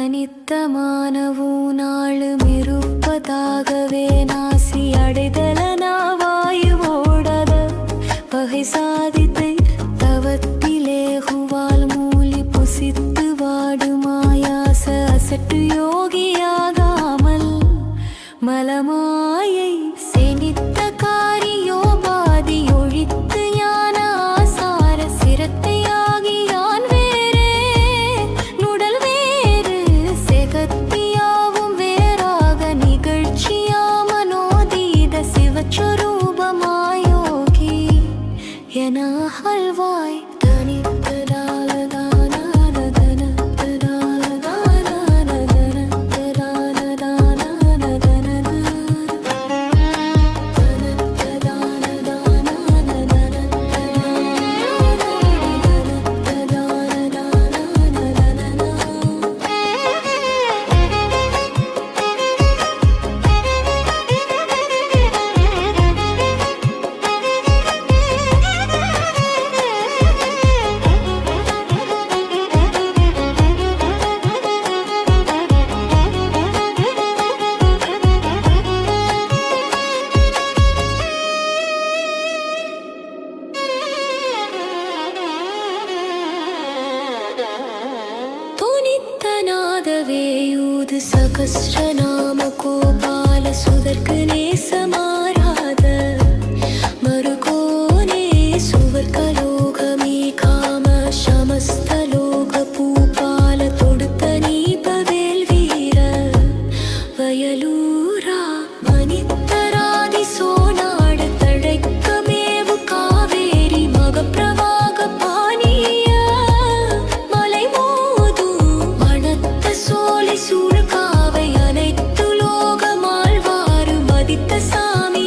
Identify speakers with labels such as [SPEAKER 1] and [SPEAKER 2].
[SPEAKER 1] அனித்தமானவோ நாளுமிருப்பதாகவே நாசி அடைதலனா வாயுவோடத பகை சாதித்தை தவத்திலே ஹுவால் மூலி புசித்து வாடுமாயாச அசட்டு யோகியாகாமல் மலமாயை செனித்த காரியோ பாதி ஒழித்து ஞான ஆசார சிரத்தையாகியான் வேறே நுடல் வேறு செகத்தியாவும் வேறாக நிகழ்ச்சியா மனோதீத சிவஸ்வரூபமாயோகி என ஹல்வாய் வேயூது சகஸ்ரநாம கோபால சுதர்க்கு நேசமாராத மருகோனே சுவர்கலோகமே காம சமஸ்தலோக பூபால தொடுத்த நீபவேல் வீர வயலூரா மனித்தராதி சோனாடு தழைக்கமேவு காவேரி மகப்பிரவாக பானிய மலை மோது மணத்த சோலை சூழ்காவை அனைத்து லோகமாழ்வாறு மதித்த சாமி